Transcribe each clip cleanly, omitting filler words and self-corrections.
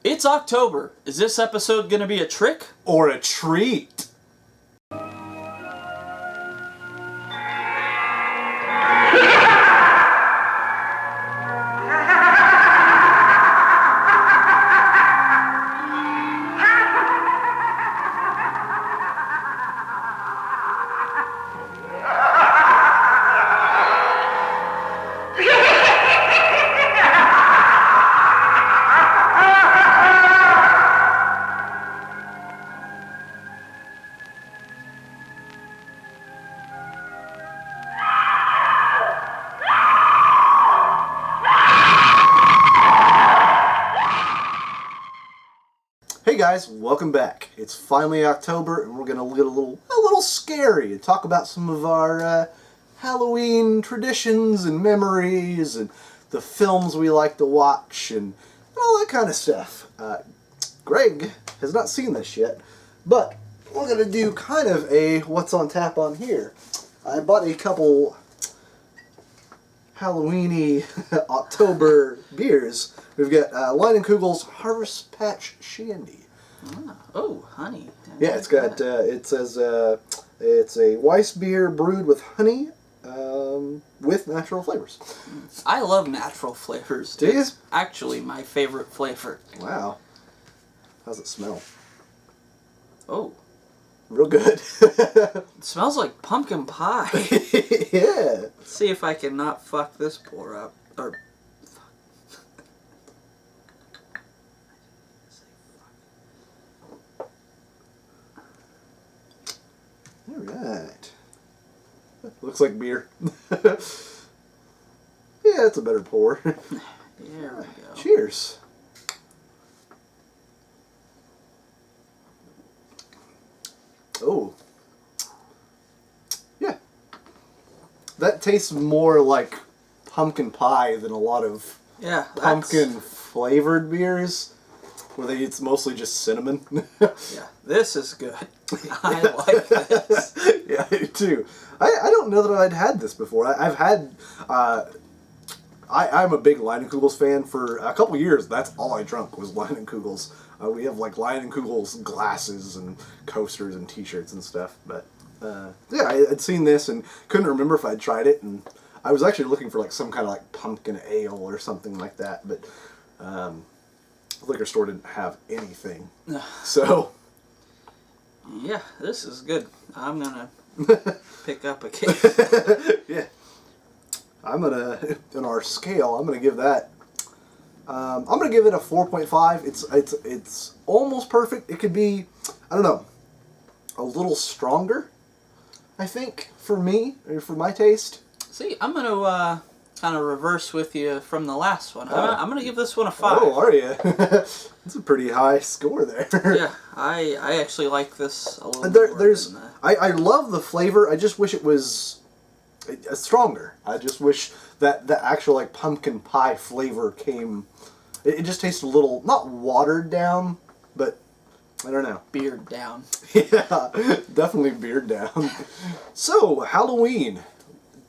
It's October. Is this episode gonna be a trick? Or a treat? Hey guys, welcome back. It's finally October and we're going to get a little scary and talk about some of our Halloween traditions and memories and the films we like to watch and all that kind of stuff. Greg has not seen this yet, but we're going to do kind of a what's on tap on here. I bought a couple Halloween-y October beers. We've got Leinenkugel's Harvest Patch Shandy. Oh, honey. Yeah, it's got, it says it's a Weiss beer brewed with honey with natural flavors. I love natural flavors. Do you? It's actually my favorite flavor. Wow. How's it smell? Oh. Real good. It smells like pumpkin pie. Yeah. Let's see if I can not fuck this pour up. Or... Alright. Looks like beer. Yeah, it's a better pour. There we go. Cheers. Oh. Yeah. That tastes more like pumpkin pie than a lot of pumpkin flavored beers where it's mostly just cinnamon. Yeah, this is good. I like this. Yeah, I do too. I don't know that I'd had this before. I've had... I'm a big Leinenkugel's fan. For a couple years, that's all I drunk was Leinenkugel's. We have like Leinenkugel's glasses and coasters and t-shirts and stuff. But yeah, I'd seen this and couldn't remember if I'd tried it. And I was actually looking for like some kind of like pumpkin ale or something like that. But the liquor store didn't have anything. So... Yeah, this is good. I'm gonna pick up a case. Yeah. I'm gonna, in our scale, I'm gonna give that, I'm gonna give it a 4.5. It's almost perfect. It could be, I don't know, a little stronger, I think, for me, or for my taste. See, I'm gonna kind of reverse with you from the last one. I'm gonna give this one a 5. Oh, are you? That's a pretty high score there. Yeah, I actually like this a little more. I love the flavor. I just wish it was stronger. I just wish that the actual like pumpkin pie flavor came. It just tastes a little not watered down, but I don't know. Beard down. Yeah, definitely beard down. So Halloween.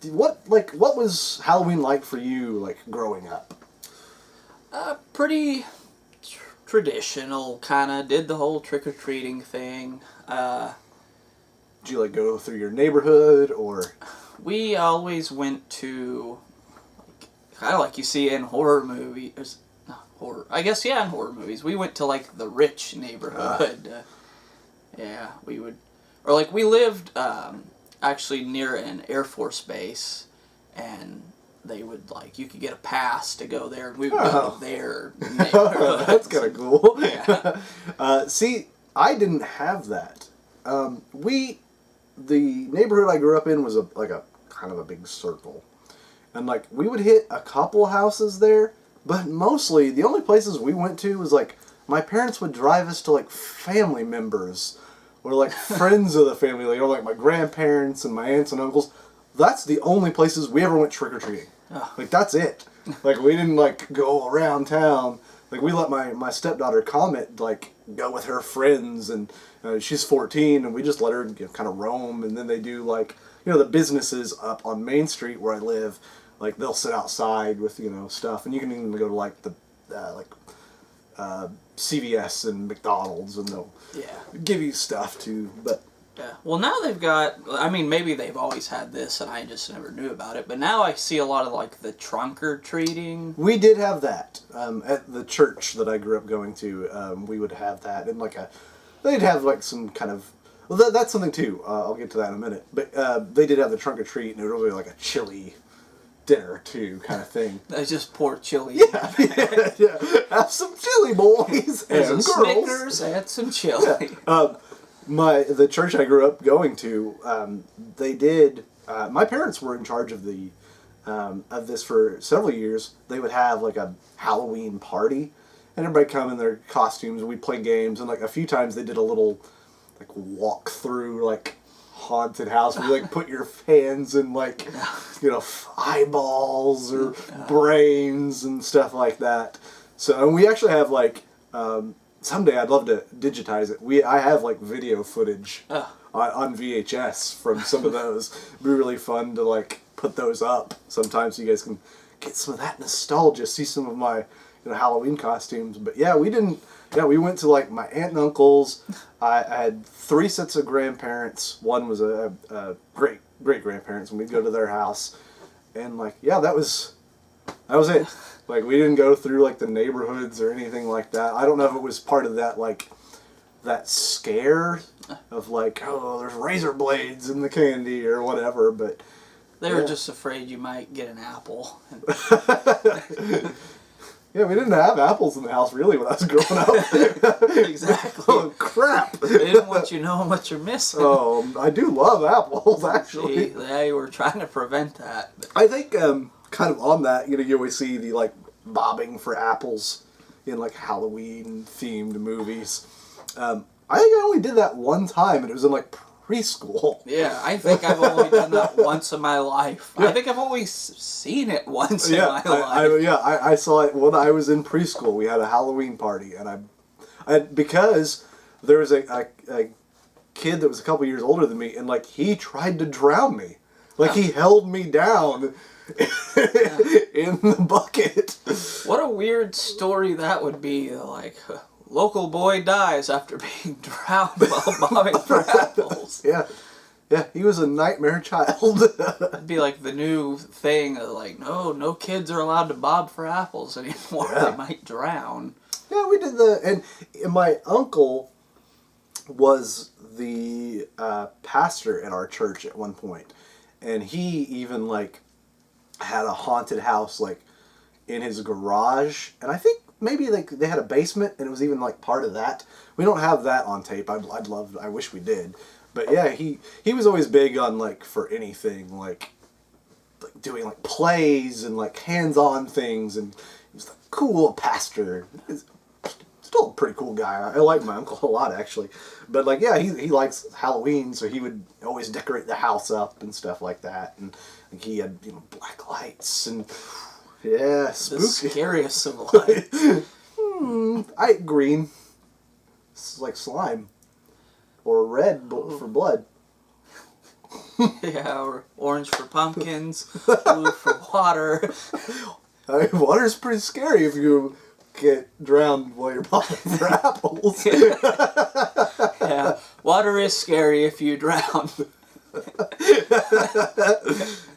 What was Halloween like for you, like growing up? Pretty traditional, kind of. Did the whole trick-or-treating thing. Did you like go through your neighborhood or? We always went to, kind of like you see in horror movies. I guess, yeah, in horror movies. We went to like the rich neighborhood. Yeah, we would, or like we lived. Actually near an Air Force base, and they would like you could get a pass to go there, and we would go to their neighborhood. That's kind of cool. Yeah. See, I didn't have that. The neighborhood I grew up in was like a kind of a big circle, and like we would hit a couple houses there, but mostly the only places we went to was like my parents would drive us to like family members. Or like friends of the family, like my grandparents and my aunts and uncles. That's the only places we ever went trick-or-treating. Oh. Like, that's it. Like, we didn't, like, go around town. Like, we let my stepdaughter Comet, like, go with her friends. And she's 14, and we just let her kind of roam. And then they do, like, the businesses up on Main Street where I live. Like, they'll sit outside with, stuff. And you can even go to, like, the, CVS and McDonald's, and they'll give you stuff too. But yeah, well, now they've got. I mean, maybe they've always had this, and I just never knew about it. But now I see a lot of like the trunk or treating. We did have that at the church that I grew up going to. We would have that, and they'd have like some kind of. Well, that's something too. I'll get to that in a minute. But they did have the trunk or treat, and it was really like a chili dinner too, kind of thing. They just pour chili. Yeah, yeah. Have some chili, boys and girls. Snickers and some chili. Yeah. The church I grew up going to, they did. My parents were in charge of of this for several years. They would have like a Halloween party, and everybody come in their costumes, and we'd play games. And like a few times, they did a little like walk through like haunted house where you like put your hands in like eyeballs or brains and stuff like that. So, and we actually have like. Someday I'd love to digitize it. I have like video footage on VHS from some of those. It'd be really fun to like put those up sometime so you guys can get some of that nostalgia, see some of my Halloween costumes. But yeah, we didn't. Yeah, we went to like my aunt and uncle's. I had 3 sets of grandparents. One was a great grandparents, and we'd go to their house, and like that was it. Like, we didn't go through, like, the neighborhoods or anything like that. I don't know if it was part of that, like, that scare of, like, oh, there's razor blades in the candy or whatever, but... They were just afraid you might get an apple. Yeah, we didn't have apples in the house, really, when I was growing up. Exactly. Oh, crap. They didn't want you knowing what you're missing. Oh, I do love apples, actually. They were trying to prevent that. I think... kind of on that, you always see the like bobbing for apples in like Halloween themed movies. I think I only did that one time, and it was in like preschool. Yeah, I think I've only done that once in my life. Yeah. I think I've only seen it once in my life. I saw it when I was in preschool. We had a Halloween party, and because there was a kid that was a couple years older than me, and like he tried to drown me, like he held me down. In the bucket. What a weird story that would be. Like, local boy dies after being drowned while bobbing for apples. Yeah, he was a nightmare child. It'd be like the new thing of like, no kids are allowed to bob for apples anymore. Yeah. They might drown. Yeah, we did and my uncle was the pastor at our church at one point, and he even like had a haunted house like in his garage, and I think maybe like they had a basement, and it was even like part of that. We don't have that on tape. I wish we did, but yeah, he was always big on like for anything like doing like plays and like hands-on things, and he was a cool pastor. He's still a pretty cool guy. I like my uncle a lot actually, but like yeah, he likes Halloween, so he would always decorate the house up and stuff like that, and he had black lights and yeah, spooky. The scariest of lights. Green. It's like slime, or red for blood. Yeah, or orange for pumpkins, blue for water. Water's pretty scary if you get drowned while you're popping for apples. Yeah, water is scary if you drown.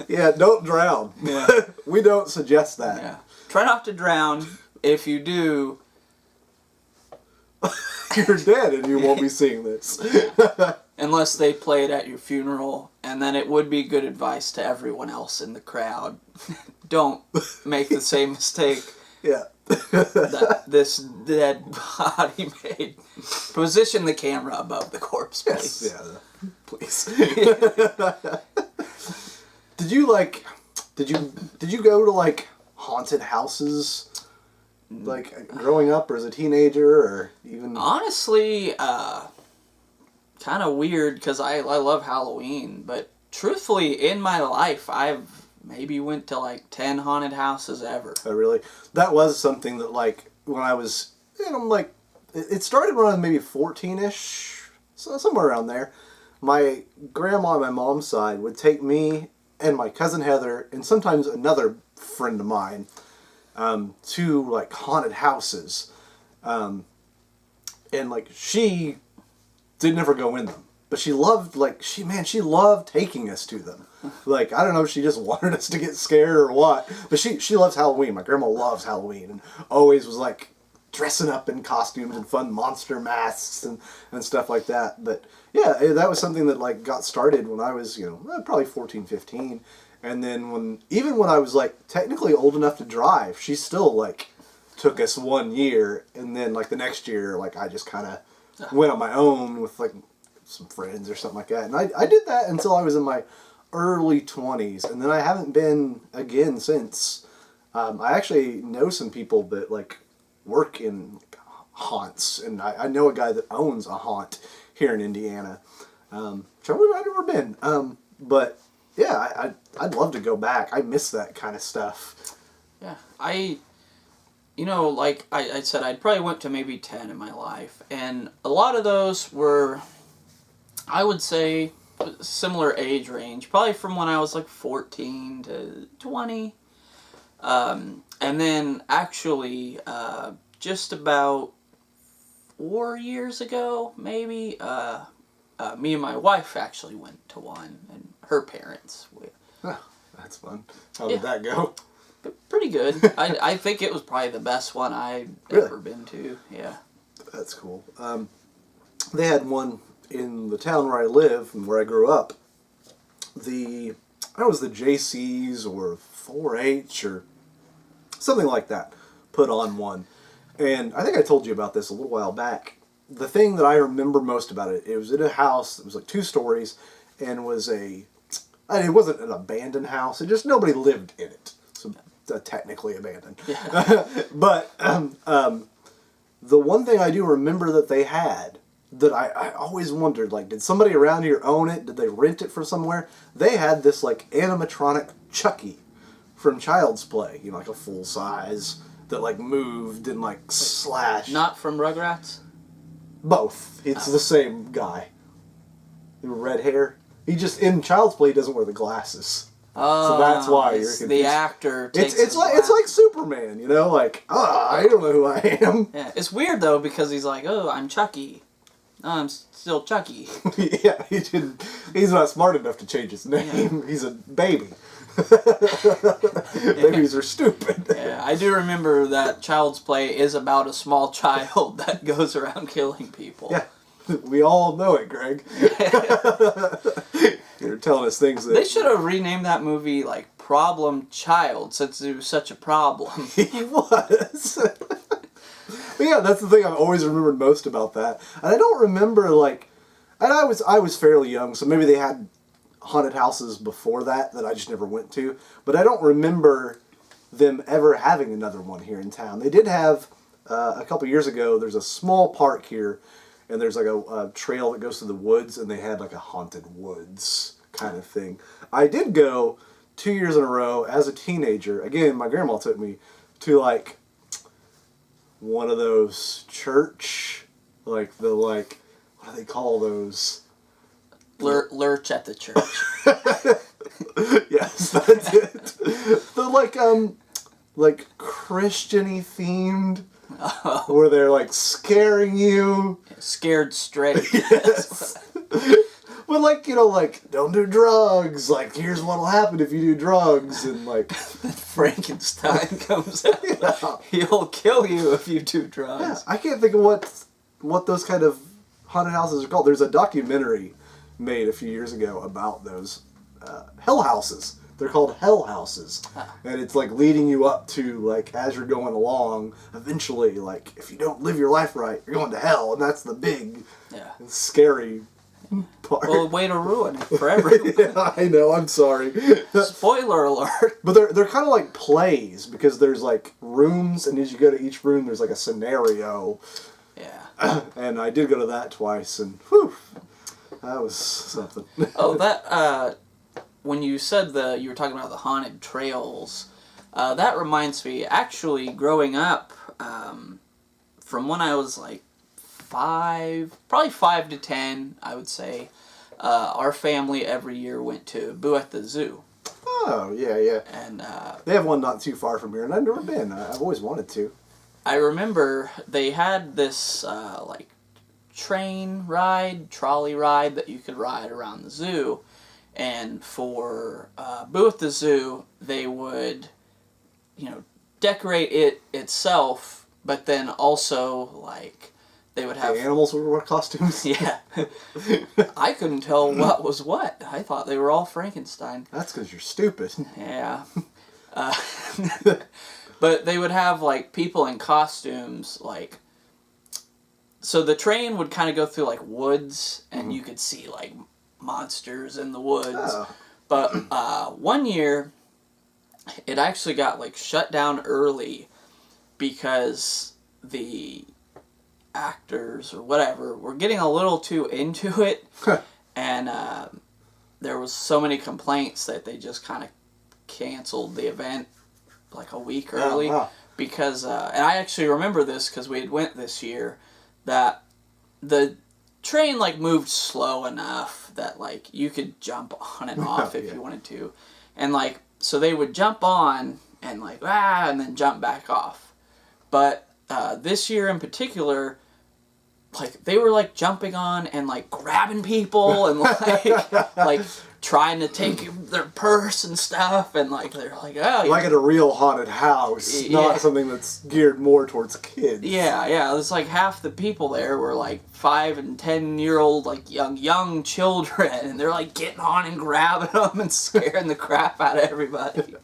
Yeah, don't drown. Yeah. We don't suggest that. Yeah. Try not to drown. If you do, you're dead and you won't be seeing this. Unless they play it at your funeral, and then it would be good advice to everyone else in the crowd. Don't make the same mistake. Yeah. That this dead body made. Position the camera above the corpse, please. Yes. Yeah. Please. Did you go to like haunted houses like growing up or as a teenager or even? Honestly, kind of weird because I love Halloween, but truthfully in my life I've maybe went to like 10 haunted houses ever. Oh, really? That was something that like when I was like it started when I was maybe 14ish, so somewhere around there. My grandma on my mom's side would take me and my cousin Heather and sometimes another friend of mine to like haunted houses, And like she did never go in them, but she loved she loved taking us to them. Like, I don't know if she just wanted us to get scared or what, but she loves Halloween. My grandma loves Halloween and always was like dressing up in costumes and fun monster masks and stuff like that. But yeah, that was something that like got started when I was, probably 14, 15. And then even when I was like technically old enough to drive, she still like took us one year, and then like the next year, like I just kind of went on my own with like some friends or something like that. And I did that until I was in my early 20s, and then I haven't been again since. I actually know some people that like work in haunts, and I know a guy that owns a haunt here in Indiana. Which I've never been. But yeah, I'd love to go back. I miss that kind of stuff. Yeah, like I said, I probably went to maybe 10 in my life, and a lot of those were, I would say, similar age range, probably from when I was like 14 to 20. And then actually, just about 4 years ago, maybe, me and my wife actually went to one, and her parents. That's fun. How did that go? Pretty good. I think it was probably the best one I'd ever been to. Yeah. That's cool. They had one in the town where I live and where I grew up. I don't know, it was the JCs or 4-H or something like that put on one. And I think I told you about this a little while back. The thing that I remember most about it was in a house. It was like 2 stories, and it wasn't an abandoned house. It just nobody lived in it. So technically abandoned. Yeah. But the one thing I do remember that they had that I always wondered, like, did somebody around here own it? Did they rent it from somewhere? They had this like animatronic Chucky from Child's Play, like a full size that like moved and like slashed. Not from Rugrats? Both. It's the same guy. The red hair. He just, in Child's Play, he doesn't wear the glasses. So that's why you're confused. The actor takes it's like Superman, like, I don't know who I am. Yeah, it's weird though because he's like, oh, I'm Chucky. No, I'm still Chucky. Yeah, he's not smart enough to change his name. Yeah. He's a baby. Babies are stupid. Yeah, I do remember that Child's Play is about a small child that goes around killing people. Yeah, we all know it, Greg. You're telling us things that... They should have renamed that movie, like, Problem Child, since it was such a problem. He was. But yeah, that's the thing I've always remembered most about that. And I don't remember, like... And I was fairly young, so maybe they had haunted houses before that I just never went to. But I don't remember them ever having another one here in town. They did have, a couple years ago, there's a small park here, and there's like a trail that goes through the woods, and they had like a haunted woods kind of thing. I did go 2 years in a row as a teenager. Again, my grandma took me to like one of those church, like the like, what do they call those? Lurch at the church. Yes, that's it. The like Christian-y themed. Oh. Where they're like scaring you. Scared straight. Yes. But like, like, don't do drugs. Like, here's what'll happen if you do drugs. And like... Frankenstein comes out. Yeah. He'll kill you if you do drugs. Yeah, I can't think of what those kind of haunted houses are called. There's a documentary made a few years ago about those hell houses. They're called hell houses. And it's like leading you up to, like, as you're going along, eventually, like, if you don't live your life right, you're going to hell. And that's the big, scary part. Well, way to ruin it for everyone. Yeah, I know, I'm sorry. Spoiler alert. But they're kind of like plays, because there's, like, rooms, and as you go to each room, there's, like, a scenario. Yeah. And I did go to that twice, and whew, that was something. Oh, that, when you said you were talking about the haunted trails, that reminds me, actually, growing up, from when I was like probably 5 to 10, I would say, our family every year went to Boo at the Zoo. Oh, yeah. And they have one not too far from here, and I've never been. I've always wanted to. I remember they had this like trolley ride that you could ride around the zoo, and for Boo at the Zoo, they would, decorate it itself, but then also like they would have The animals would wear costumes. yeah. I couldn't tell what was what. I thought they were all Frankenstein. That's because you're stupid. Yeah. Uh, but they would have, like, people in costumes, like... So the train would kind of go through, like, woods, and you could see, like, monsters in the woods. Oh. But one year, it actually got, like, shut down early because the actors or whatever were getting a little too into it. And there was so many complaints that they just kind of canceled the event like a week early. Wow. Because and I actually remember this because we had went this year, that the train like moved slow enough that like you could jump on and off if you wanted to, and like so they would jump on and like and then jump back off. But this year in particular, like they were like jumping on and like grabbing people and like trying to take their purse and stuff, and like they're like, oh, like at a real haunted house, not something that's geared more towards kids. Yeah. There's like half the people there were like 5 and 10-year-old like young children, and they're like getting on and grabbing them and scaring the crap out of everybody.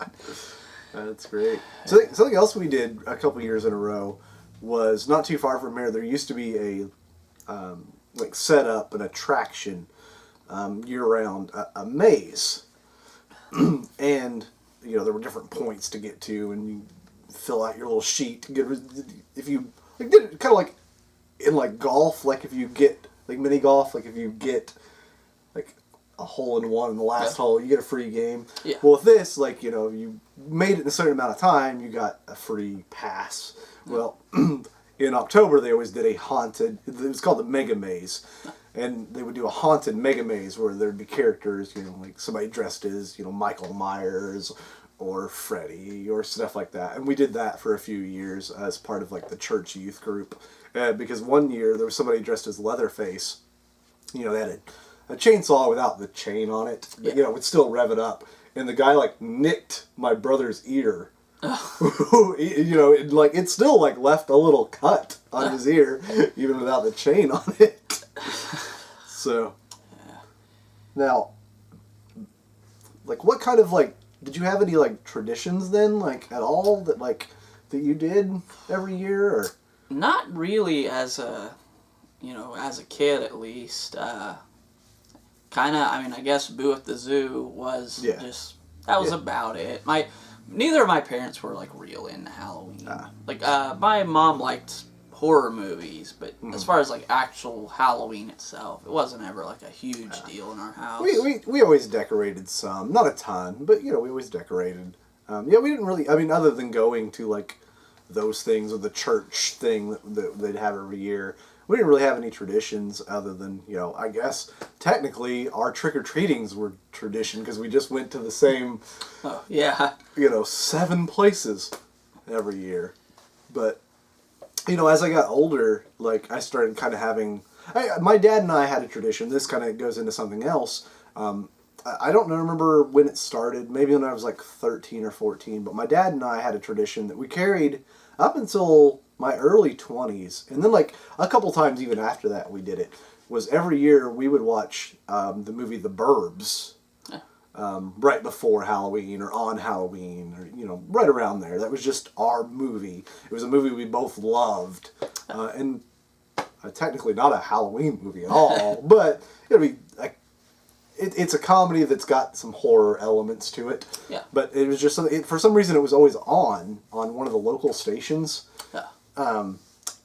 That's great. So something else we did a couple years in a row was not too far from here. There used to be a like set up an attraction year-round, a maze, and there were different points to get to, and you fill out your little sheet to get. If you like, did it kind of like in like golf, like if you get like mini golf, like if you get like a hole in one in the last hole, you get a free game. Yeah. Well, with this, like you made it in a certain amount of time, you got a free pass. Well, in October they always did a haunted. It was called the Mega Maze. And they would do a haunted mega maze where there'd be characters, like somebody dressed as, Michael Myers or Freddy or stuff like that. And we did that for a few years as part of like the church youth group. Because one year there was somebody dressed as Leatherface. They had a chainsaw without the chain on it. But, would still rev it up. And the guy like nicked my brother's ear. It still like left a little cut on his ear, even without the chain on it. So, now, like, what kind of, like, did you have any, like, traditions then, like, at all that you did every year, or? Not really as a kid, at least. Kind of, I guess Boo at the Zoo was that was about it. Neither of my parents were, like, real into Halloween. Like, my mom liked horror movies, but as far as like actual Halloween itself, it wasn't ever like a huge deal in our house. We always decorated some, not a ton, but we always decorated. We didn't really. Other than going to like those things or the church thing that they'd have every year, we didn't really have any traditions other than I guess technically our trick or treatings were tradition because we just went to the same. 7 places every year, but. As I got older, like, I started kind of having... my dad and I had a tradition. This kind of goes into something else. I don't remember when it started. Maybe when I was, like, 13 or 14. But my dad and I had a tradition that we carried up until my early 20s. And then, like, a couple times even after that we did it. Was every year we would watch the movie The Burbs. Right before Halloween or on Halloween or, right around there. That was just our movie. It was a movie we both loved. And technically not a Halloween movie at all, but it's a comedy that's got some horror elements to it. Yeah. But it was just something, for some reason it was always on one of the local stations. Yeah.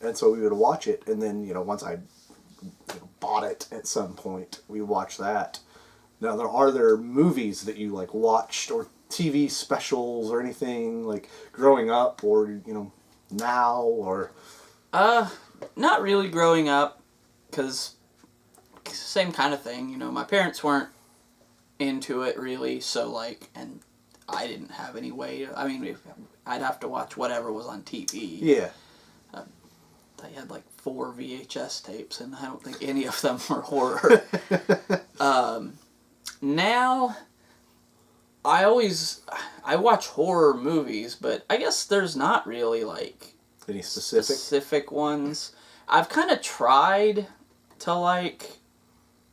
And so we would watch it, and then, once I bought it at some point, we watched that. Now, are there movies that you, like, watched, or TV specials, or anything, like, growing up, or, now, or... Not really growing up, because same kind of thing, my parents weren't into it, really, so, like, and I didn't have any way, I'd have to watch whatever was on TV. Yeah. they had like 4 VHS tapes, and I don't think any of them were horror. Now, I watch horror movies, but I guess there's not really like Any specific ones. I've kind of tried to like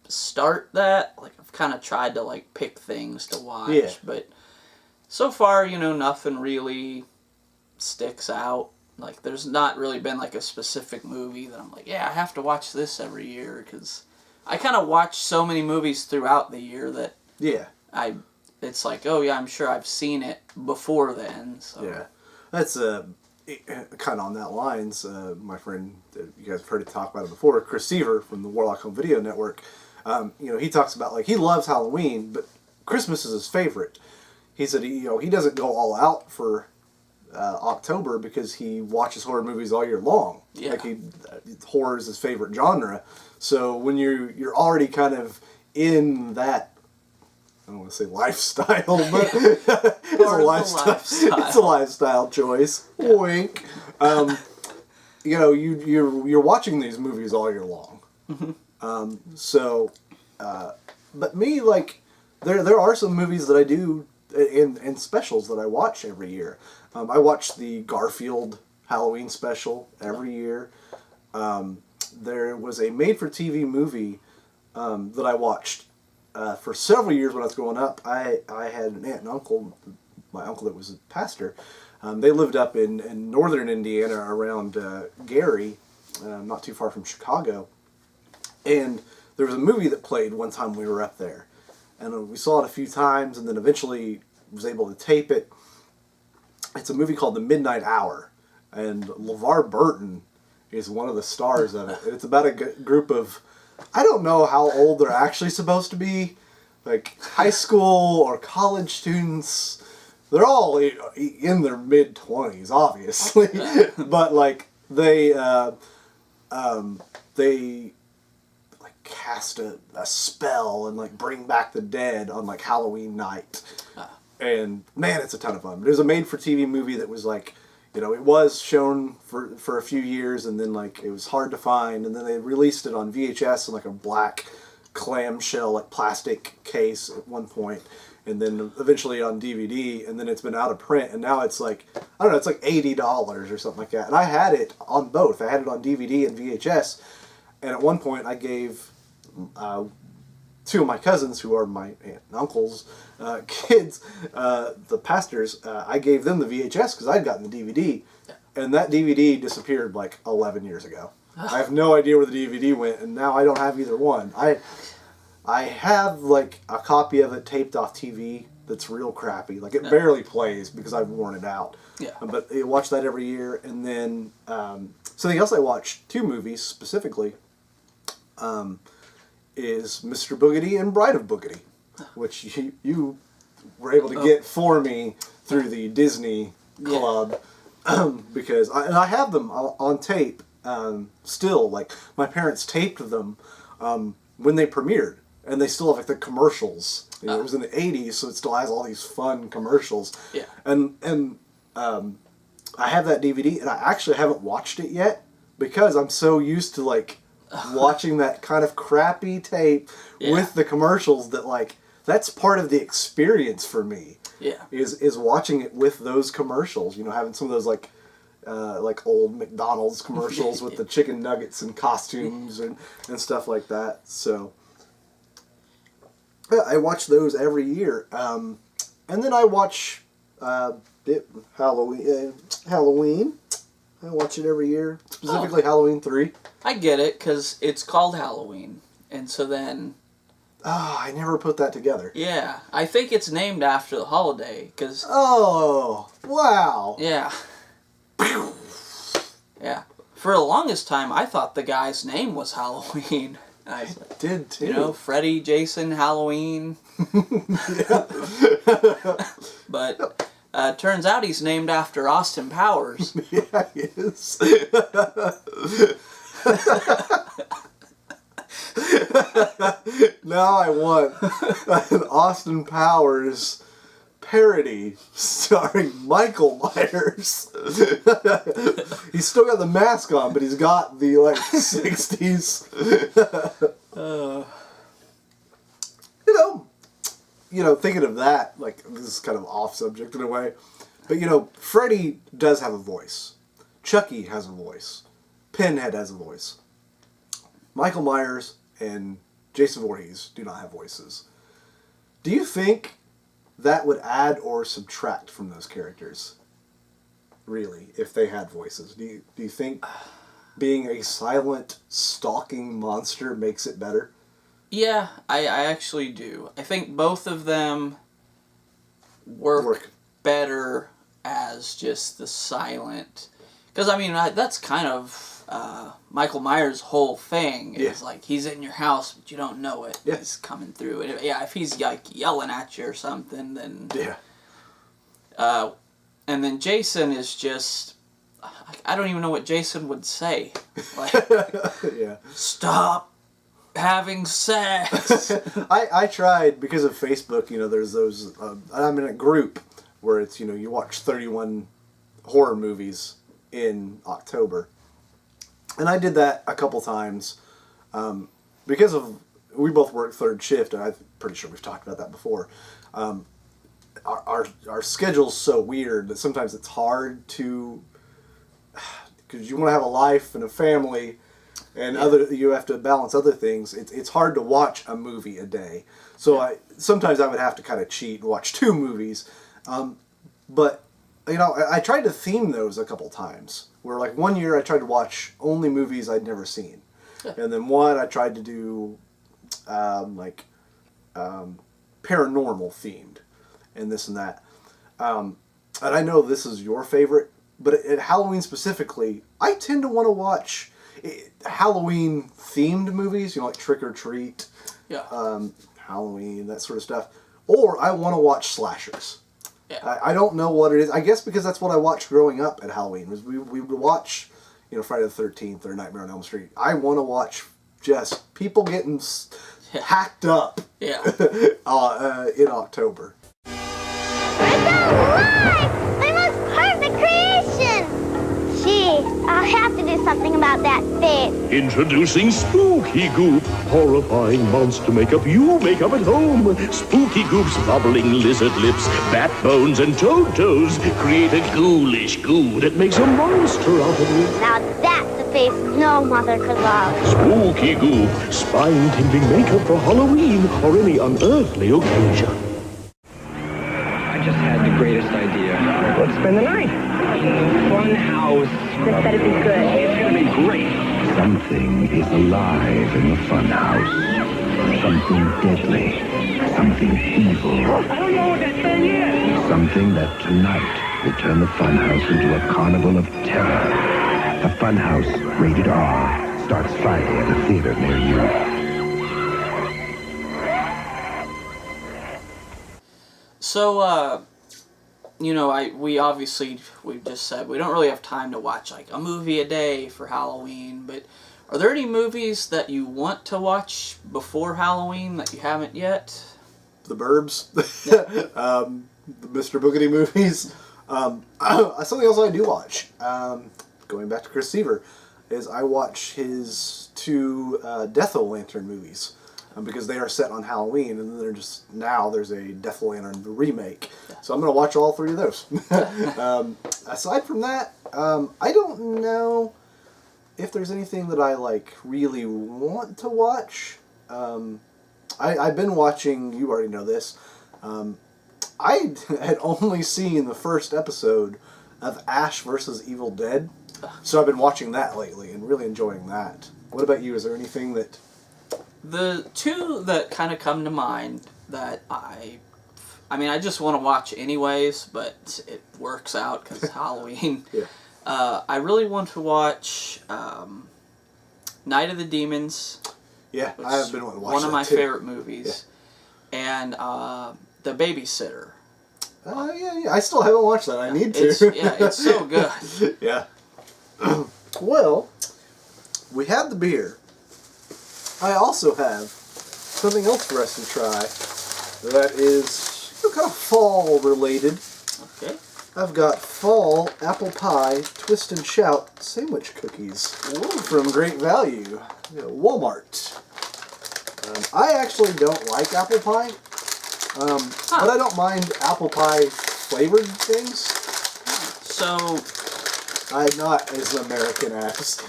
start that. Like I've kind of tried to like pick things to watch, but so far, nothing really sticks out. Like there's not really been like a specific movie that I'm like, yeah, I have to watch this every year, because I kind of watch so many movies throughout the year that it's like, oh yeah, I'm sure I've seen it before then. So. Yeah, that's kind of on that lines. My friend, you guys have heard it talk about it before, Chris Seaver from the Warlock Home Video Network. He talks about like he loves Halloween, but Christmas is his favorite. He said he doesn't go all out for October because he watches horror movies all year long. Yeah. Like horror is his favorite genre. So when you're already kind of in that, I don't want to say lifestyle, but it's a lifestyle. It's a lifestyle choice. Yeah. Wink. You're watching these movies all year long. Mm-hmm. But me, like, there are some movies that I do and specials that I watch every year. I watch the Garfield Halloween special every year. There was a made-for-TV movie that I watched for several years when I was growing up. I had an aunt and uncle, my uncle that was a pastor. They lived up in northern Indiana around Gary, not too far from Chicago. And there was a movie that played one time we were up there. And we saw it a few times, and then eventually was able to tape it. It's a movie called The Midnight Hour, and LeVar Burton is one of the stars of it. It's about a group of, I don't know how old they're actually supposed to be, like high school or college students. They're all in their mid-20s, obviously, but like they cast a spell and like bring back the dead on like Halloween night. And man, it's a ton of fun. There's a made-for-TV movie that was like, it was shown for a few years, and then like it was hard to find, and then they released it on VHS in like a black clamshell like plastic case at one point, and then eventually on DVD, and then it's been out of print, and now it's like, I don't know, it's like $80 or something like that. And I had it on both. I had it on DVD and VHS, and at one point I gave two of my cousins, who are my aunt and uncle's kids, the pastors, I gave them the VHS because I'd gotten the DVD, and that DVD disappeared like 11 years ago. I have no idea where the DVD went, and now I don't have either one. I have like a copy of it taped off TV that's real crappy. Like it barely plays because I've worn it out. Yeah. But I watch that every year, and then something else I watch, 2 movies specifically, is Mr. Boogedy and Bride of Boogedy, which you were able to get for me through the Disney Club, because I have them on tape still. Like my parents taped them when they premiered, and they still have like the commercials. It was in the 80s, so it still has all these fun commercials. Yeah. And I have that DVD, and I actually haven't watched it yet because I'm so used to like watching that kind of crappy tape with the commercials that like that's part of the experience for me. Yeah. Is watching it with those commercials, having some of those like old McDonald's commercials with the chicken nuggets and costumes and stuff like that. So I watch those every year. And then I watch Halloween. I watch it every year, specifically Halloween 3. I get it, because it's called Halloween, and so then... I never put that together. Yeah, I think it's named after the holiday, because... Oh, wow. Yeah. Yeah. For the longest time, I thought the guy's name was Halloween. I did, too. Freddy, Jason, Halloween. But... turns out he's named after Austin Powers. Yeah, he is. Now I want an Austin Powers parody starring Michael Myers. He's still got the mask on, but he's got the, like, 60s. You know, thinking of that, like, this is kind of off subject in a way, but, you know, Freddy does have a voice. Chucky has a voice. Pinhead has a voice. Michael Myers and Jason Voorhees do not have voices. Do you think that would add or subtract from those characters? Really, if they had voices. Do you think being a silent, stalking monster makes it better? Yeah, I actually do. I think both of them work better as just the silent... Because, I mean, that's kind of Michael Myers' whole thing. Is like, he's in your house, but you don't know it. Yeah. He's coming through. And if he's, like, yelling at you or something, then... Yeah. And then Jason is just... I don't even know what Jason would say. Like, stop having sex. I tried, because of Facebook, you know, there's those... I'm in a group where it's, you know, you watch 31 horror movies in October. And I did that a couple times because of... We both work third shift, and I'm pretty sure we've talked about that before. Our schedule's so weird that sometimes it's hard to... Because you want to have a life and a family, and you have to balance other things. It's hard to watch a movie a day. So sometimes I would have to kind of cheat and watch 2 movies. But, you know, I tried to theme those a couple times. Where, like, one year I tried to watch only movies I'd never seen. And then one I tried to do, paranormal themed. And this and that. And I know this is your favorite, but at Halloween specifically, I tend to want to watch Halloween-themed movies, you know, like Trick or Treat, Halloween, that sort of stuff. Or I want to watch slashers. Yeah. I don't know what it is. I guess because that's what I watched growing up at Halloween. Was we would watch, you know, Friday the 13th or Nightmare on Elm Street. I want to watch just people getting hacked up in October. It's alive! My most perfect creation! Gee, I'll have to do something about that face. Introducing Spooky Goop, horrifying monster makeup you make up at home. Spooky Goop's bubbling lizard lips, bat bones, and toad toes create a ghoulish goo that makes a monster out of you. Now that's a face no mother could love. Spooky Goop, spine-tingling makeup for Halloween or any unearthly occasion. I just had the greatest idea. Let's spend the night in the fun house. This better be good. It's gonna be great. Something is alive in the fun house. Something deadly. Something evil. I don't know what that thing is. Something that tonight will turn the fun house into a carnival of terror. The Fun House, rated R, starts Friday at a theater near you. So, you know, we've just said we don't really have time to watch like a movie a day for Halloween, but are there any movies that you want to watch before Halloween that you haven't yet? The Burbs, the Mr. Boogedy movies. Something else I do watch, going back to Chris Seaver, is I watch his 2 Death-O-Lantern movies. Because they are set on Halloween, and then there's a Death Lantern remake. So I'm going to watch all 3 of those. Aside from that, I don't know if there's anything that I like really want to watch. I've been watching, you already know this, I had only seen the first episode of Ash vs. Evil Dead, so I've been watching that lately and really enjoying that. What about you? Is there anything that... The 2 that kind of come to mind that I just want to watch anyways, but it works out because Halloween. I really want to watch Night of the Demons. Yeah, I have been wanting to watch one of my too. favorite movies. Yeah. And The Babysitter. Yeah, I still haven't watched that. I need to. It's so good. Yeah. Well, we had the beer. I also have something else for us to try that is kind of fall related. Okay. I've got fall apple pie twist and shout sandwich cookies from Great Value, Walmart. I actually don't like apple pie, but I don't mind apple pie flavored things. So I'm not as American as.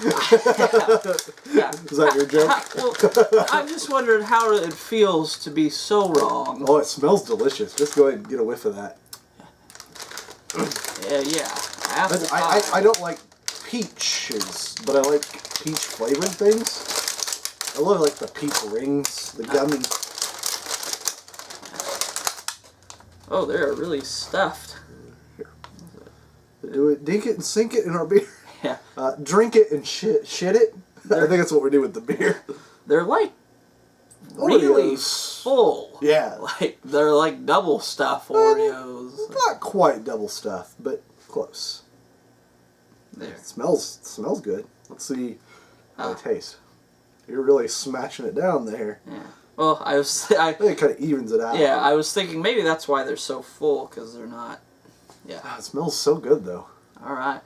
yeah. Is that your joke? Well, I'm just wondering how it feels to be so wrong. Oh, it smells delicious. Just go ahead and get a whiff of that. Yeah. Apple pie. I don't like peaches, but I like peach flavored things. I love like the peach rings, the gummy. Oh, they're really stuffed. Do it, dink it and sink it in our beer. Yeah. Drink it and shit it. I think that's what we do with the beer. They're like really Oreos. full. Yeah. Like they're like double stuff Oreos. Not quite double stuff, but close. There. It smells good. Let's see how it Ah. tastes. You're really smashing it down there. Yeah. Well, I I think it kind of evens it out. yeah, I was thinking maybe that's why they're so full, because they're not. Yeah. It smells so good though. All right.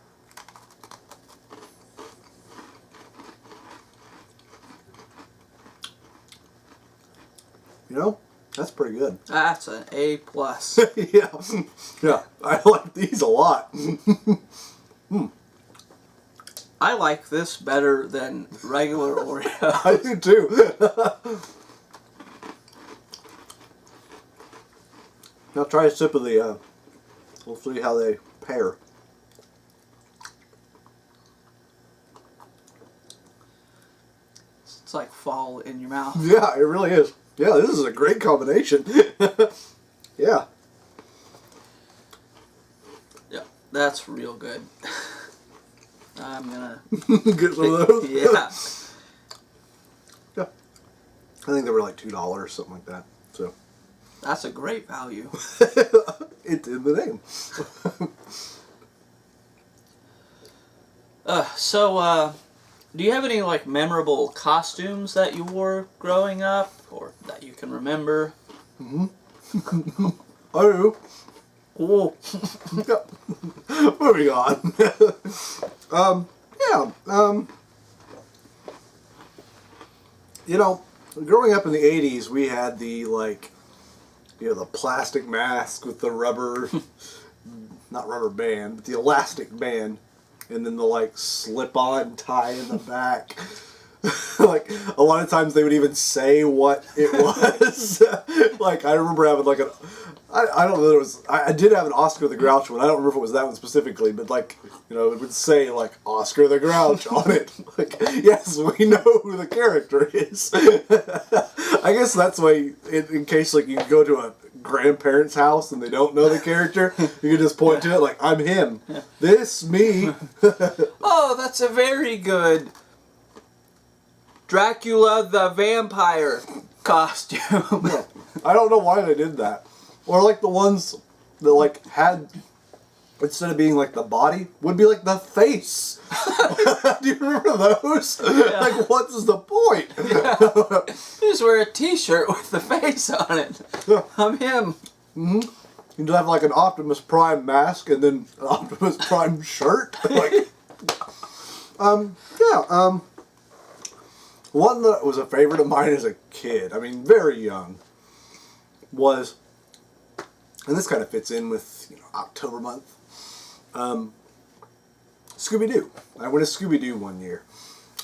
You know, that's pretty good. That's an A plus. Yeah, I like these a lot. I like this better than regular Oreo. I do too. Now try a sip of the. We'll see how they pair. It's like fall in your mouth. Yeah, it really is. Yeah, this is a great combination. Yeah. Yeah, that's real good. I'm gonna Get some of those. yeah. Yeah. I think they were like $2, something like that. So That's a great value. it's in the name. Do you have any like memorable costumes that you wore growing up, or that you can remember? I do. Oh, Moving on. You know, growing up in the 80s, we had the, the plastic mask with the rubber, not rubber band, but the elastic band, and then the, slip-on tie in the back. A lot of times they would even say what it was. I remember having, I don't know that it was, I did have an Oscar the Grouch one. I don't remember if it was that one specifically, but it would say Oscar the Grouch on it. Yes, we know who the character is. I guess that's why, in case you go to a grandparent's house and they don't know the character, you can just point to it I'm him. This, me. oh, that's a very good Dracula the vampire costume. I don't know why they did that. Or the ones that had, instead of being the body, would be the face. Do you remember those? Yeah. What's the point? Yeah. You just wear a t-shirt with the face on it. I'm him. Mm-hmm. You just have an Optimus Prime mask and then an Optimus Prime shirt. One that was a favorite of mine as a kid, very young, was, and this kind of fits in with October month, Scooby-Doo. I went to Scooby-Doo one year.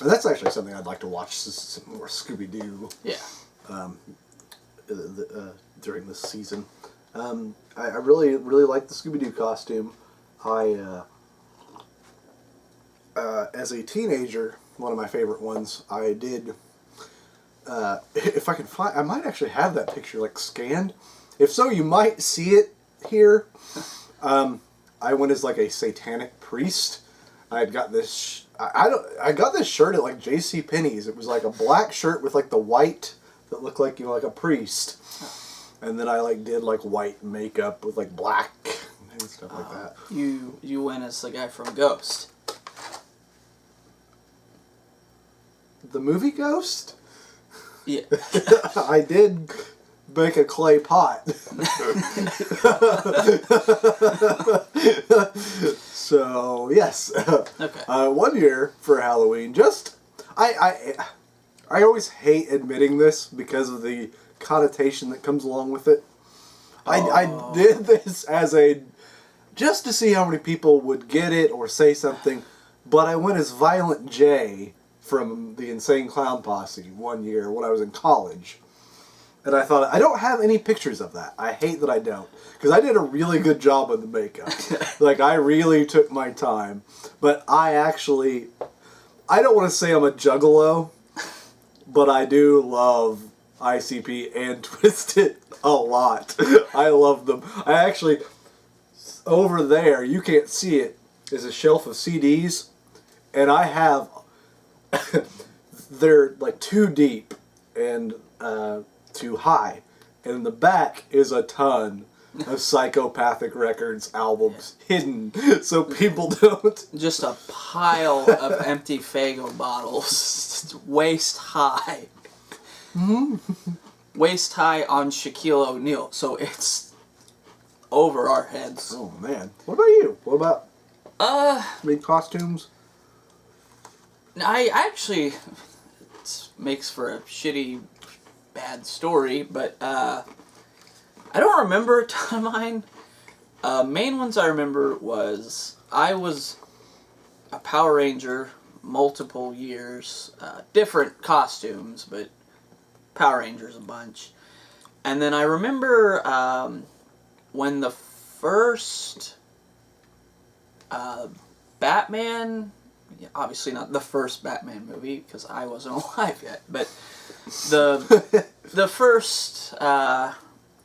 And that's actually something I'd like to watch, some more Scooby-Doo. Yeah. During this season. I really, really like the Scooby-Doo costume. As a teenager, one of my favorite ones, I did, if I can find, I might actually have that picture scanned. If so, you might see it here. I went as a satanic priest. I had got this, I got this shirt at J.C. Penney's. It was a black shirt with the white that looked like a priest. And then I did white makeup with black and stuff like that. You went as the guy from Ghost. The movie Ghost? Yeah. I did make a clay pot. So, yes. Okay. One year for Halloween, I always hate admitting this because of the connotation that comes along with it. I did this just to see how many people would get it or say something, but I went as Violent J from the Insane Clown Posse one year when I was in college. And I thought, I don't have any pictures of that. I hate that I don't. Because I did a really good job of the makeup. Like, I really took my time. But I don't want to say I'm a juggalo, but I do love ICP and Twisted a lot. I love them. I actually, over there, you can't see it, is a shelf of CDs. And I have, they're like too deep and too high. And in the back is a ton of Psychopathic Records albums hidden so people don't. Just a pile of empty Faygo bottles, waist high. Waist high on Shaquille O'Neal, so it's over our heads. Oh man. What about you? What about costumes? I actually, it makes for a shitty, bad story, but I don't remember a ton of mine. Main ones I remember was I was a Power Ranger multiple years, different costumes, but Power Rangers a bunch. And then I remember when the first Batman, obviously not the first Batman movie because I wasn't alive yet, but the first, I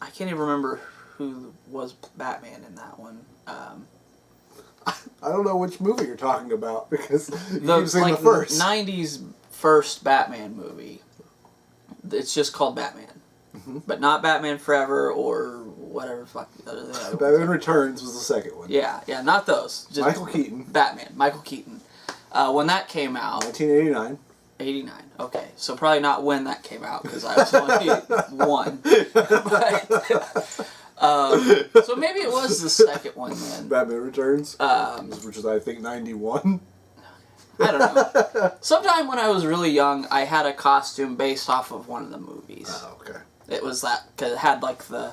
can't even remember who was Batman in that one. I don't know which movie you're talking about because You've seen like the first. 90s first Batman movie. It's just called Batman. But not Batman Forever or whatever the fuck the other thing. Batman Returns was the second one. Yeah, not those. Just Michael Keaton. Batman, Michael Keaton. When that came out... 1989. 89. Okay, so probably not when that came out because I was only one. But, so maybe it was the second one then. Batman Returns, which is I think 91. I don't know. Sometime when I was really young, I had a costume based off of one of the movies. Oh, okay. It was that because it had like the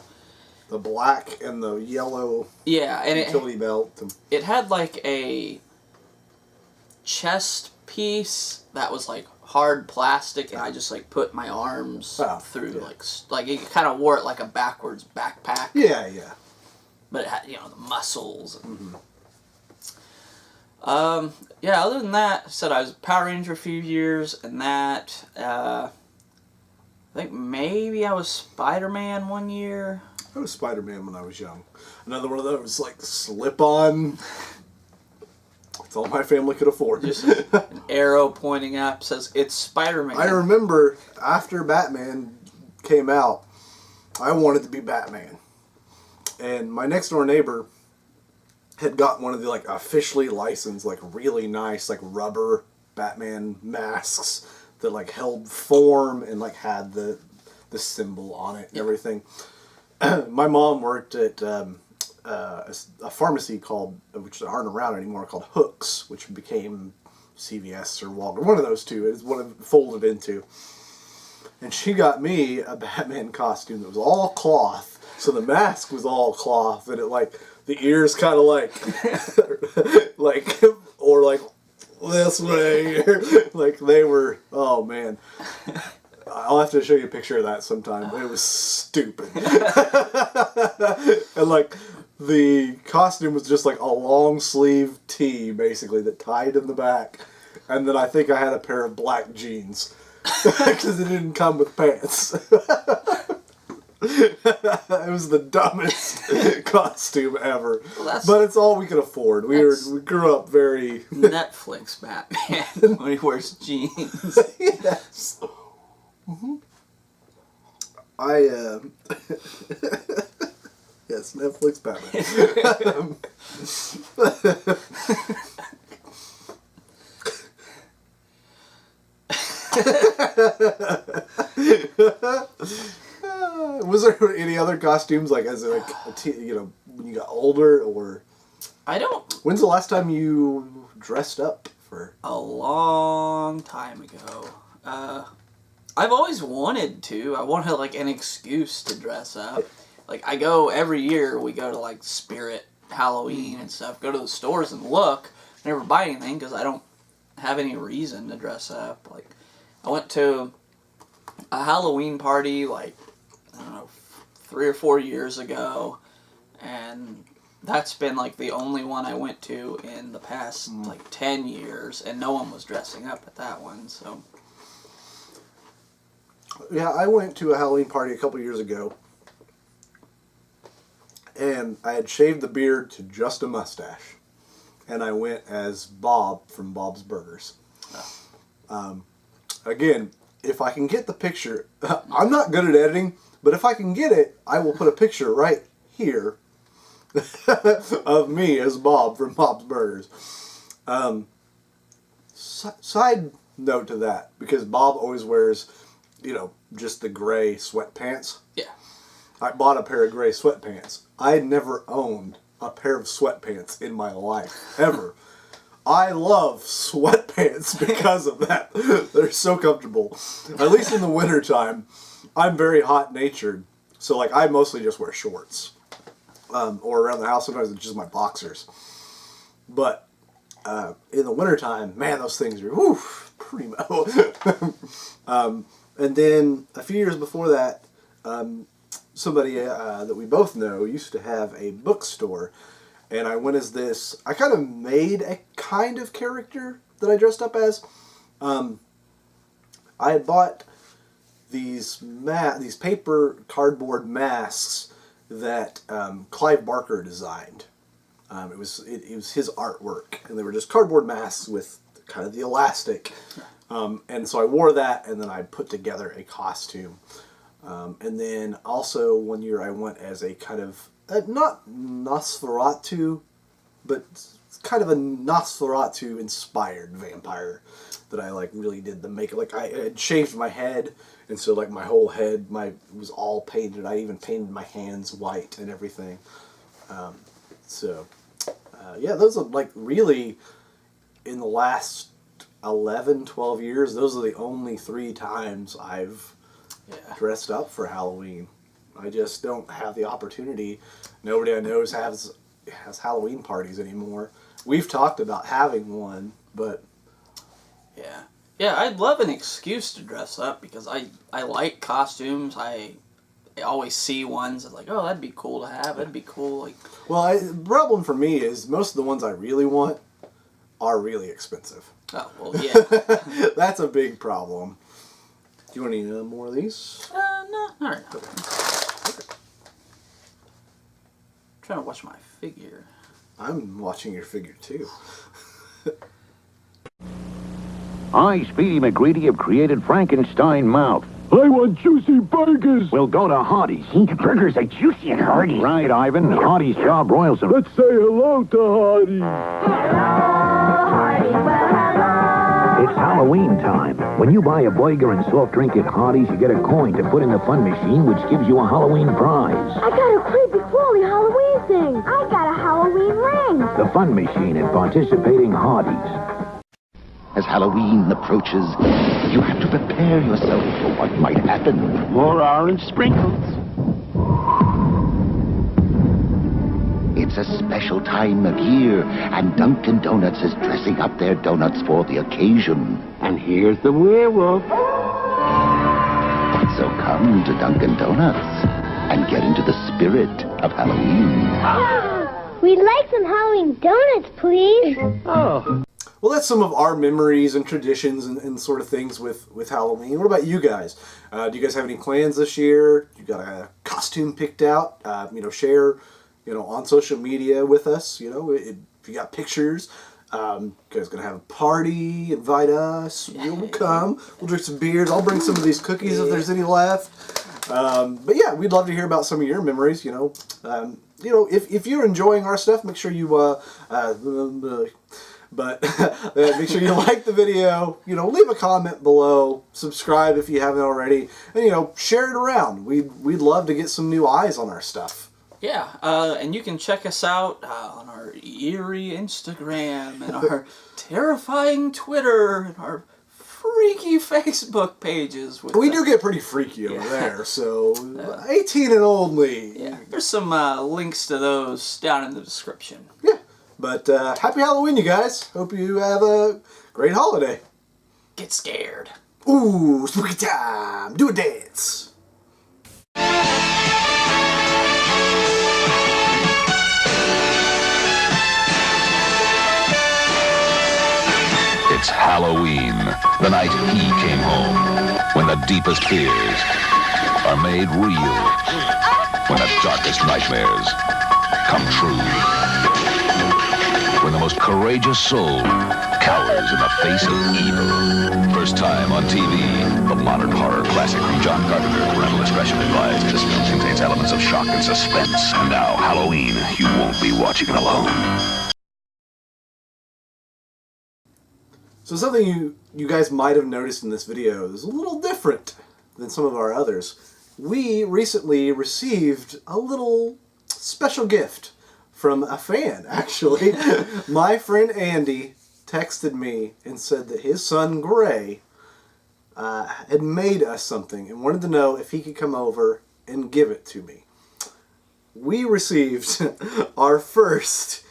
black and the yellow. Yeah, and utility belt. It had like a chest piece that was like hard plastic, and I just like put my arms through like you kind of wore it like a backwards backpack. Yeah. But it had the muscles. And, other than that, I said I was a Power Ranger a few years, and that I think maybe I was Spider-Man one year. I was Spider-Man when I was young. Another one of those like slip-on. That's all my family could afford. Just an arrow pointing up says, it's Spider-Man. I remember after Batman came out, I wanted to be Batman. And my next door neighbor had got one of the like officially licensed, like really nice, like rubber Batman masks that like held form and like had the symbol on it and everything. My mom worked at a pharmacy which aren't around anymore, called Hooks, which became CVS or Walgreens, one of those two. It's what it folded into. And she got me a Batman costume that was all cloth, so the mask was all cloth, and it like the ears kind of like or like this way, like they were. Oh man. I'll have to show you a picture of that sometime. It was stupid. And like the costume was just like a long sleeve tee basically that tied in the back. And then I think I had a pair of black jeans because it didn't come with pants. It was the dumbest costume ever. Well, but it's all we could afford. We grew up very Netflix Batman when he wears jeans. Yes. Yes, Netflix Batman. Was there any other costumes, like as like when you got older, or I don't. When's the last time you dressed up for? A long time ago. I've always wanted to. I wanted like an excuse to dress up. Like I go every year. We go to like Spirit, Halloween, and stuff. Go to the stores and look. Never buy anything because I don't have any reason to dress up. Like I went to a Halloween party like, I don't know, 3 or 4 years ago, and that's been like the only one I went to in the past like 10 years, and no one was dressing up at that one. So yeah, I went to a Halloween party a couple years ago, and I had shaved the beard to just a mustache, and I went as Bob from Bob's Burgers. Again, if I can get the picture, I'm not good at editing, but if I can get it, I will put a picture right here of me as Bob from Bob's Burgers. Side note to that, because Bob always wears, just the gray sweatpants. yeah, I bought a pair of gray sweatpants. I had never owned a pair of sweatpants in my life, ever. I love sweatpants because of that. They're so comfortable. At least in the wintertime. I'm very hot-natured, so like I mostly just wear shorts. Or around the house, sometimes it's just my boxers. But in the wintertime, man, those things are primo. And then a few years before that, somebody that we both know used to have a bookstore. And I went as this, I kind of made a kind of character that I dressed up as. I had bought these paper cardboard masks that Clive Barker designed. It was his artwork, and they were just cardboard masks with kind of the elastic. And so I wore that, and then I put together a costume. And then also one year I went as a kind of, not Nosferatu, but kind of a Nosferatu-inspired vampire that I like really did the makeup. Like I had shaved my head, and so like my whole head was all painted. I even painted my hands white and everything. Yeah, those are like really, in the last 11, 12 years, those are the only 3 times I've dressed up for Halloween. I just don't have the opportunity. Nobody I know has Halloween parties anymore. We've talked about having one, but yeah, I'd love an excuse to dress up because I like costumes. I always see ones that's like, oh, that'd be cool to have. That'd be cool. Like, well, the problem for me is most of the ones I really want are really expensive. oh well, yeah. That's a big problem. Do you want any more of these? No, all right. Okay. Trying to watch my figure. I'm watching your figure too. I, Speedy McGreedy, have created Frankenstein Mouth. I want juicy burgers. We'll go to Hardee's. The burgers are juicy and hearty. Right, Ivan. Hardee's job broils them. Let's say hello to Hardy. It's Halloween time. When you buy a burger and soft drink at Hardee's, you get a coin to put in the fun machine, which gives you a Halloween prize. I got a creepy crawly Halloween thing. I got a Halloween ring. The fun machine at participating Hardee's. As Halloween approaches, you have to prepare yourself for what might happen. More orange sprinkles. It's a special time of year, and Dunkin' Donuts is dressing up their donuts for the occasion. And here's the werewolf. So come to Dunkin' Donuts and get into the spirit of Halloween. We'd like some Halloween donuts, please. Oh. Well, that's some of our memories and traditions and sort of things with Halloween. What about you guys? Do you guys have any plans this year? You got a costume picked out? Share, on social media with us. If you got pictures, you guys gonna have a party? Invite us. We'll come. We'll drink some beers. I'll bring some of these cookies if there's any left. But yeah, we'd love to hear about some of your memories. If you're enjoying our stuff, make sure you But make sure you like the video, leave a comment below, subscribe if you haven't already, and, share it around. We'd love to get some new eyes on our stuff. Yeah, and you can check us out on our eerie Instagram and our terrifying Twitter and our freaky Facebook pages. We do get pretty freaky over there, so 18 and only. Yeah, there's some links to those down in the description. Yeah, but happy Halloween, you guys. Hope you have a great holiday. Get scared. Ooh, spooky time. Do a dance. It's Halloween, the night he came home, when the deepest fears are made real, when the darkest nightmares come true, when the most courageous soul cowers in the face of evil. First time on TV, the modern horror classic from John Carpenter. Parental discretion advised. This film contains elements of shock and suspense. And now, Halloween, you won't be watching it alone. So something you guys might have noticed in this video is a little different than some of our others. We recently received a little special gift from a fan, actually. My friend Andy texted me and said that his son Gray had made us something and wanted to know if he could come over and give it to me. We received our first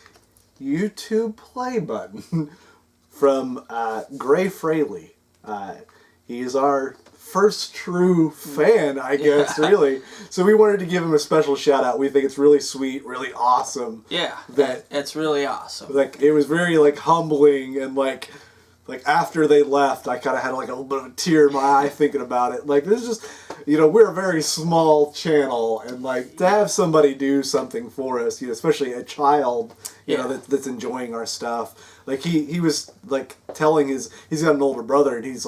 YouTube play button from Gray Fraley. He is our first true fan, I guess, really. So we wanted to give him a special shout out. We think it's really sweet, really awesome. Yeah, it's really awesome. Like, it was very, humbling, and, after they left, I kind of had, a little bit of a tear in my eye thinking about it. This is just, we're a very small channel, and, to have somebody do something for us, especially a child, that's enjoying our stuff. He was, telling he's got an older brother, and he's,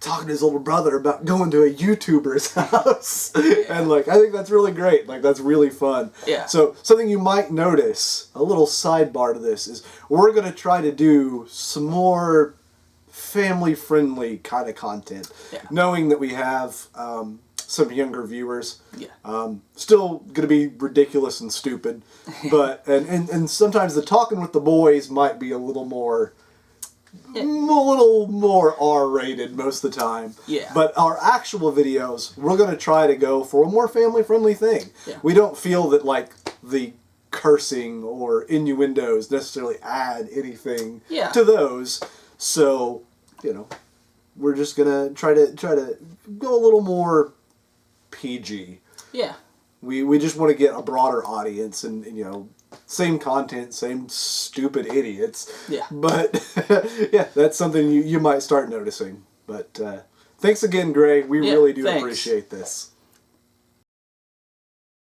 talking to his older brother about going to a YouTuber's house. And, I think that's really great. That's really fun. Yeah. So, something you might notice, a little sidebar to this, is we're going to try to do some more family-friendly kind of content. Yeah. Knowing that we have some younger viewers. Yeah. Still going to be ridiculous and stupid. But, and sometimes the talking with the boys might be a little more R-rated most of the time. Yeah. But our actual videos, we're going to try to go for a more family-friendly thing. Yeah. We don't feel that, the cursing or innuendos necessarily add anything to those. So, we're just going to try to go a little more PG. Yeah. We just want to get a broader audience and same content, same stupid idiots. Yeah. But, yeah, that's something you might start noticing. But, thanks again, Gray. We really do appreciate this.